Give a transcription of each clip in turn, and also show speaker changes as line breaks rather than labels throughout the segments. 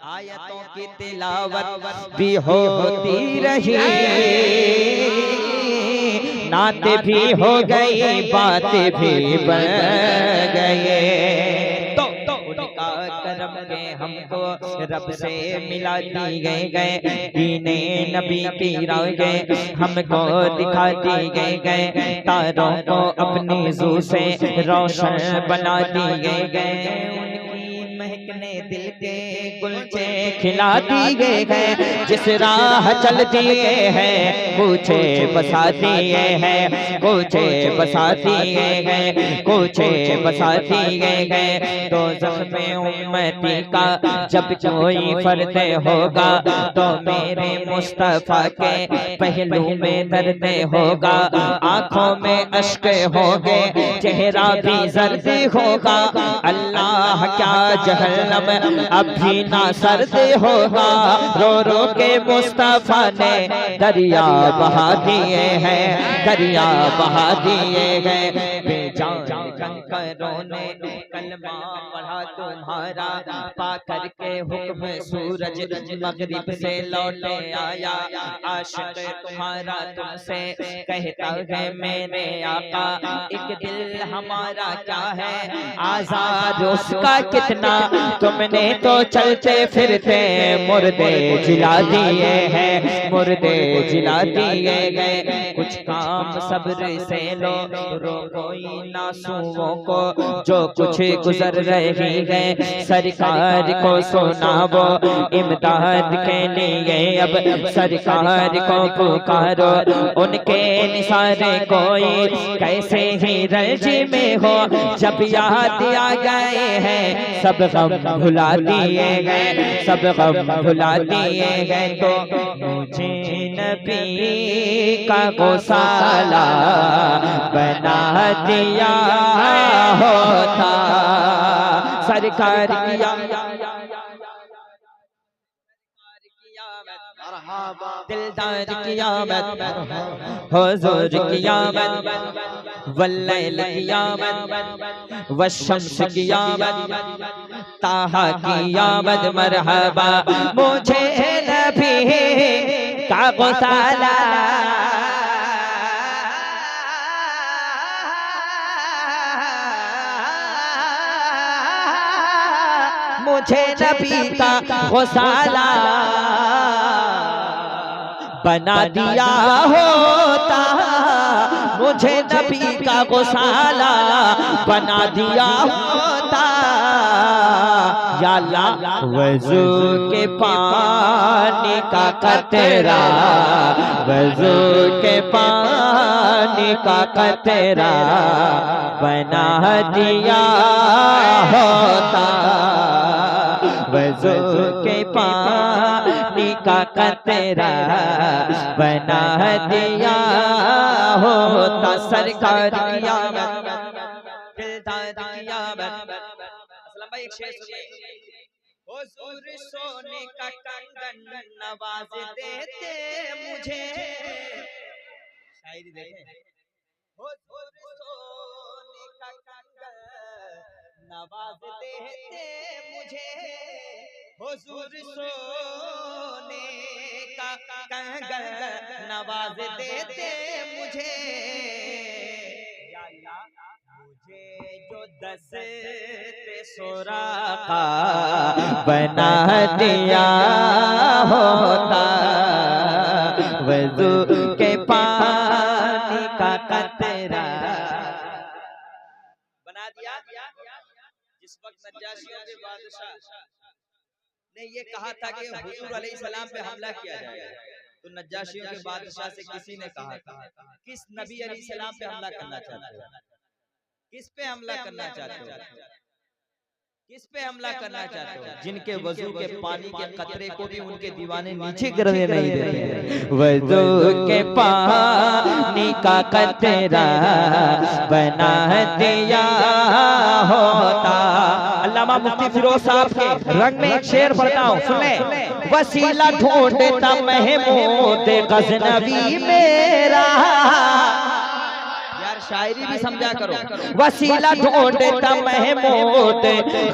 आयतों की तिलावत भी होती रही, नाते भी हो गई, बातें भी बढ़ गए। तो उनका करम के हमको रब से मिला दी गए, दीने नबी की राहें हमको दिखा दी गए, तारों को अपनी जू से रोशन बना दी गए। उनकी महकने दिल के गुलचे खिला दी गए, जिस राह चल दिए हैं पूछे बसा दिए हैं, पूछे बसा दिए हैं, पूछे बसा दिए हैं। तो ज़ख्म उम्मती का जब कोई फर्द होगा, तो मेरे मुस्तफ़ा के पहलू में दर्द होगा, आँखों में अश्क होंगे, चेहरा भी जर्द होगा। अल्लाह क्या जहन्नम अब भी ना सर्द होगा, रो रो के मुस्तफ़ा ने दरिया बहा दिए हैं, दरिया बहा दिए हैं। बेजान कंकरों ने कलमा पढ़ा तुम्हारा, पा करके हुक्म सूरज मगरिब से लौटे आया। आशिक तुम्हारा तुमसे कहता है मेरे आका, एक दिल हमारा क्या है आजाद उसका कितना, तुमने तो चलते फिरते मुर्दे जिला दिए हैं, मुर्दे जिला दिए गए। कुछ काम सब्र से लो, कोई नासुओं को जो कुछ गुजर रही है, सरकार को सुनावो इमदाद के लिए, अब सरकार को पुकारो, उनके निसारे कोई कैसे ही रंजी में हो। जब याद आ गए हैं सब गम भुला दिए गए, सब गम भुला दिए गए। तो मुझे नबी का गौसाला बना दिया होता, सरकार किया दिलदार कियामत, हुजूर कियामत, वल्लैल कियामत, वशम्स कियामत, ताहा कियामत। मरहबा मुझे नबी का गौसाला मुझे नबी का गौसाला बना दिया होता, मुझे नबी का गौसाला बना दिया होता। या अल्लाह वज़ू के पानी का कतरा, वज़ू के पानी का कतरा बना दिया होता, वज़ू के पानी का कतरा बना दिया होता। सरकार कियामत, दिलदार कियामत। असलम भाई एक शेर सुनिए। हुजूर सोने का कंगन नवाज देते मुझे, शायरी देखें। हुजूर सोने का कंगन नवाज देते मुझे, हुजूर सोने का कंगन नवाज देते मुझे। या अल्लाह मुझे जो दस्ते सुराका बना दिया होता, वज़ू के पानी का कतरा बना दिया। जिस वक्त नज्जाशियों के बादशाह ने ये कहा था कि हुजूर अलैहिस्सलाम पे हमला किया जाएगा, तो नज्जाशियों के बादशाह से किसी ने कहा था किस नबी अलैहिस्सलाम पे हमला करना चाहते हो, किस पे हमला करना चाहते हो, किस पे हमला करना चाहते हो, जिनके वजू के पानी के कतरे को भी उनके दीवाने नीचे गिरने नहीं देते। वजू के पानी का कतरा बना दिया होता। अल्लामा मुफ्ती फिरोज साहब के रंग में एक शेर पढ़ता हूँ, सुन ले। वसीला ढूंढता महमूद गज़नवी मेरा, शायरी भी समझा करो। वसीला ढूंढता महमूद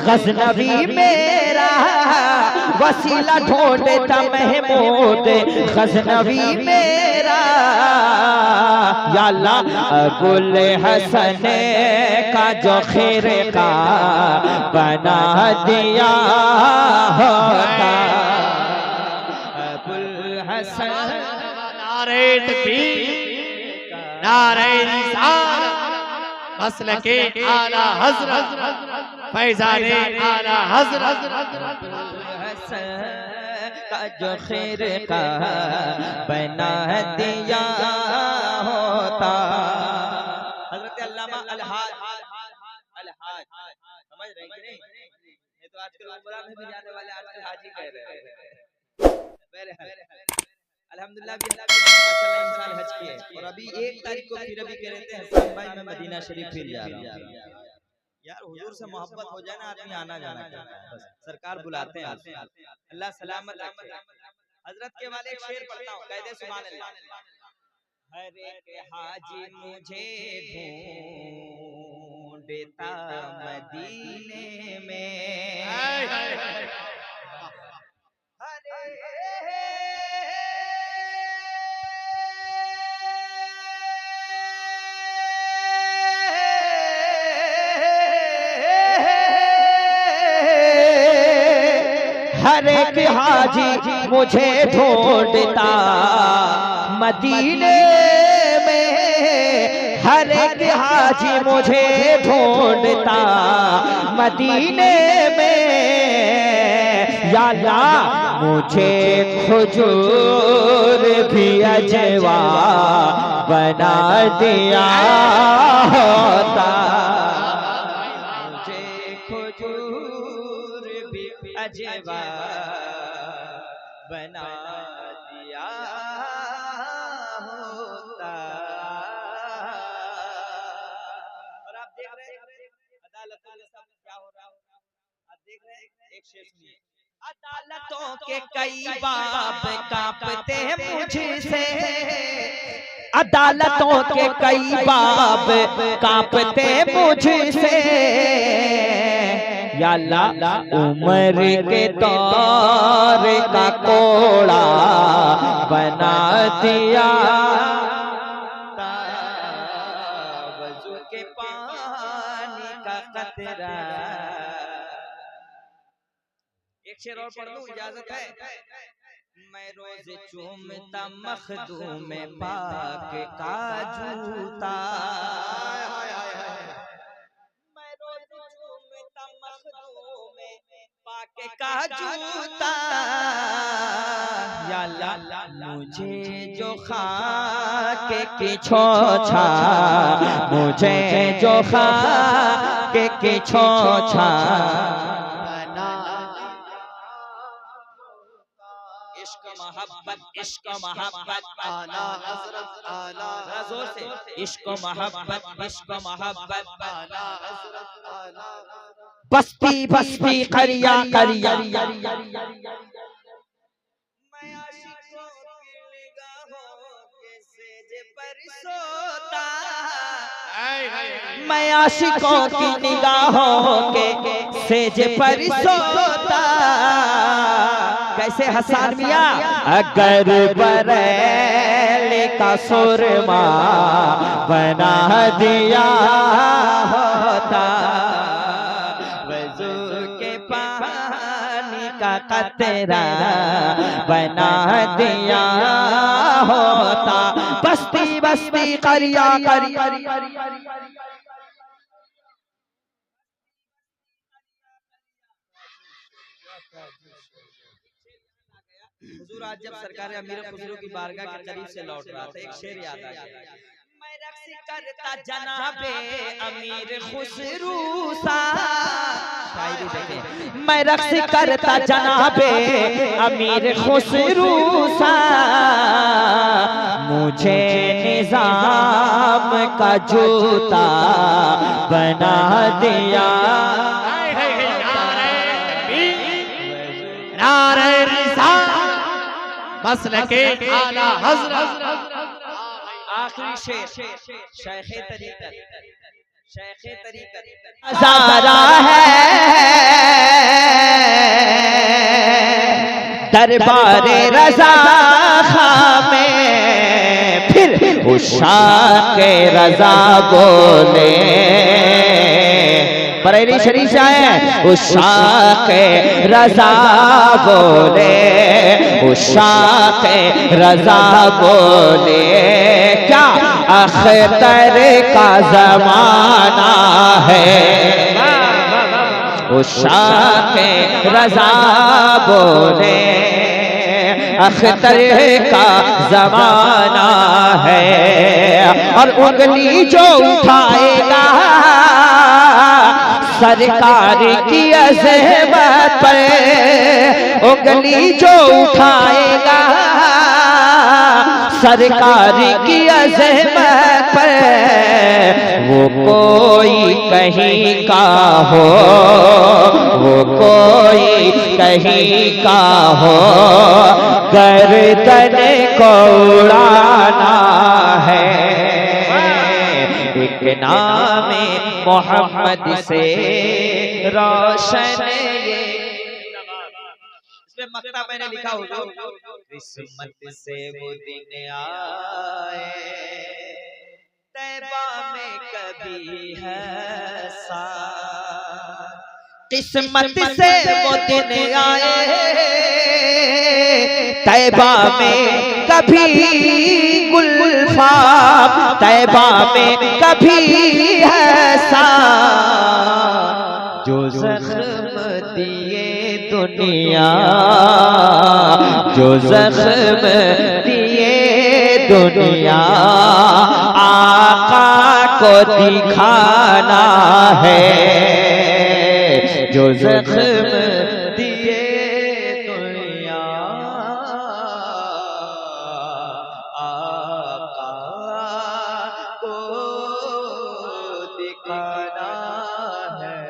गजनवी मेरा, वसीला ढूंढता महमूद गजनवी मेरा, या अल्लाह अबुल हसन का जो खैर का बना दिया होता। अबुल हसन
नारे तकबीर नारे रिसालत मसलके आला हजरत फैजाने आला हजरत
का जो खैर का बना दिया होता। हजरत अल्लामा अलहाज समझ रहे कि नहीं? ये तो आजकल उमरा में भी जाने वाले आजकल हाजी कह रहे हैं। अल्हम्दुलिल्लाह भी माशाल्लाह इंसान हज किए और अभी 1 तारीख को फिर अभी कह रहे थे हसन भाई मैं मदीना शरीफ फिर जा रहा हूं। यार हुजूर से मोहब्बत हो जाए ना आदमी आना जाना करता है, बस सरकार बुलाते हैं आपसे। अल्लाह सलामत रखे। हजरत के वाले एक शेर पढ़ता हूं, कह दे सुभान अल्लाह। हर एक हाजी मुझे ढूंढता मदीने में, हर एक हाजी मुझे ढूंढता मदीने में, हर एक हाजी मुझे ढूंढता मदीने में, या अल्लाह मुझे खुजूर भी अजवा बना दिया होता। मुझे खुजूर भी अजवा बना दिया होता। और आप देख रहे हैं अदालतों में सब क्या हो रहा है, आप देख रहे हैं। एक शेर सुनिए। अदालतों के कई बाब कांपते हैं मुझसे, अदालतों के कई बाब कांपते मुझसे, या अल्लाह उम्र के दौर का कोड़ा बना दिया, वज़ू के पानी का कतरा। एक शेर और पढ़ लूं, इजाजत है? मैं रोज चूमता मखदूम पाक का जूता, मैं रोज चूमता मखदूम पाक का जूता, या अल्लाह मुझे जो खाक की छोछा, मुझे जो खाक की छोछा, इश्क मोहब्बत आला हज़रत आला, जोर से इश्क मोहब्बत आला हज़रत आला, बस्ती बस्ती करिया करिया, मैं आशिकों की निगाहों के सेज पर सोता, मैं आशिकों की निगाहों के सेज पर सोता। कैसे हसन मियां? अगर बरेली का सुरमा बना दिया होता, वज़ू के पानी का कतरा बना दिया होता। बस्ती बस्ती करिया करिया, हुजूर आज जब सरकार अमीर खुसरो की बारगाह के करीब से लौट रहा था, एक शेर याद आ गया। मैं रक्स करता जनाबे अमीर खुसरो सा, शायरी देखें। मैं रक्स करता जनाबे अमीर खुसरो सा, मुझे निजाम का जूता बना दिया। नारे रिसालत मसलके आला हज़रत आखिरी शेर शेखे तरीकत नजारा है दरबारे रजा में, फिर उशाक रजा बोले बरेली शरीफ से आए, उशाक रजा बोले, उशाक रजा बोले, क्या अख्तर का जमाना है, उशाक रजा बोले, अख्तर का जमाना है, और उंगली जो उठाएगा सरकार की अज़मत पर, उंगली जो उठाएगा सरकार की अज़मत पर, वो कोई कहीं का हो, वो कोई कहीं का हो, गर्दन को उड़ाना है, एक नाम मोहम्मद से रोशन ये। इसमें मक्ता मैंने लिखा हुआ, किस्मत से वो दिन आए तैबा में कभी है साथ, किस्मत से वो दिन आए तैबा में कभी गुलफाम, तैबा में कभी है साथ, जो जख्म दिए दुनिया, जो जख्म दिए दुनिया, आका को दिखाना है, जो जख्म दिए दुनिया, आका को दिखाना है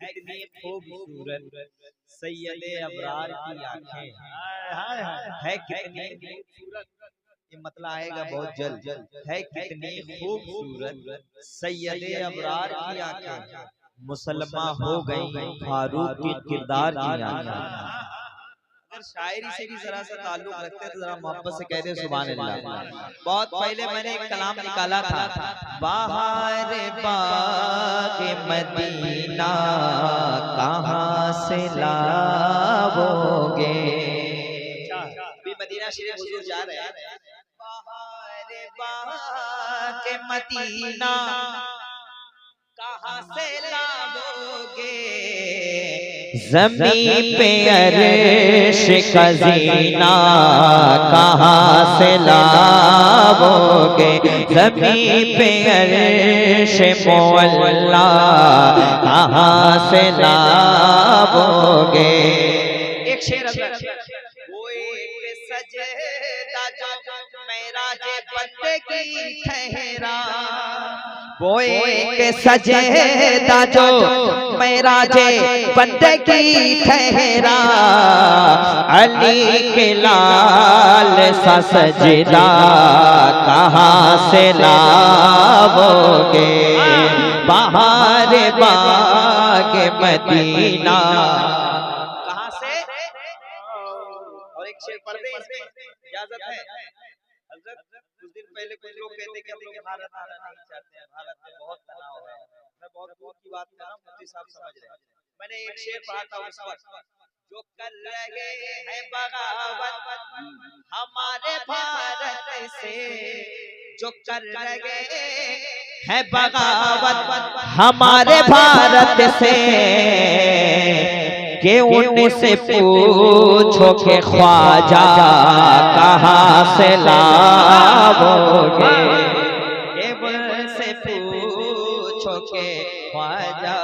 कितनी खूबसूरत सैयदे अबरार की आंखें, है कितनी खूबसूरत, ये मतलब आएगा बहुत जल्द, है कितनी खूबसूरत सैयदे अबरार की आंखें, मुसलमा हो गई फारूक की किरदार की आंखें। अगर शायरी से भी जरा सा ताल्लुक रखते तो जरा मोहब्बत से कहते सुभान अल्लाह। बहुत पहले मैंने एक कलाम निकाला था, बाहर बाग मदीना कहाँ से लाओगे, भी मदीना शरीफ हुजूर जा रहे हैं, बाहर बाग मदीना कहाँ से लाओगे, ज़मीं पे अर्श का ज़ीना कहाँ से लाओगे, ज़मीं पे अर्श मौला कहाँ से लाओगे। एक शेर वो एक सजदा जो मेराजे बंदगी ठहरा, वो एक सजदा जो मेराजे बंदगी ठहरा, अली के लाल सा सजदा कहाँ से लाओगे, बाहर बाग मदीना कहाँ से। और एक शेर पढ़ दे, इसमें इजाजत है। हज़रत कुछ दिन पहले कुछ लोग कहते कि हम लोग भारत आना नहीं चाहते हैं, भारत में बहुत तनाव है, मैं बहुत दूर की बात कर रहा हूँ, मुफ्ती साहब समझ रहे हैं। मैंने एक शेर पढ़ा था उस वक्त, जो कर रहे हैं बगावत हमारे भारत से, जो कर रहे हैं बगावत हमारे भारत से, कि उनसे पूछो के ख्वाजा कहाँ से लाओगे, कि उनसे पूछो के ख्वाजा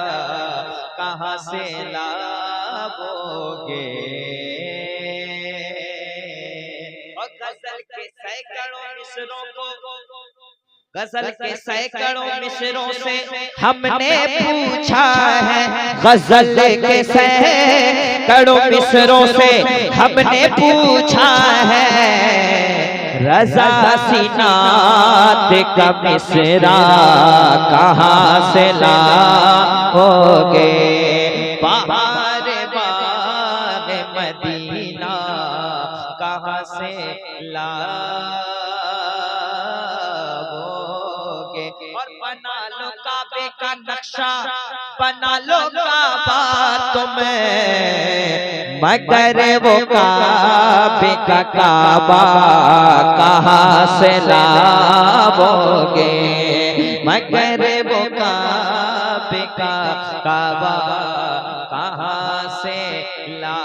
कहाँ से लाओगे। और गजल के सैकड़ों मिसरों को, गजल के सैकड़ों मिसरों से हमने पूछा है, गजल के कड़ों मिसरों से हमने पूछा है, रजा सीनात का मिसरा कहाँ से लाओगे, बाहर बाग मदीना कहाँ से लाओगे। और बना लो काबे का नक्शा, बना लो काबा तुम्हें, मगर वो काबे का काबा कहाँ से लाओगे, मगर वो काबे का काबा कहाँ से ला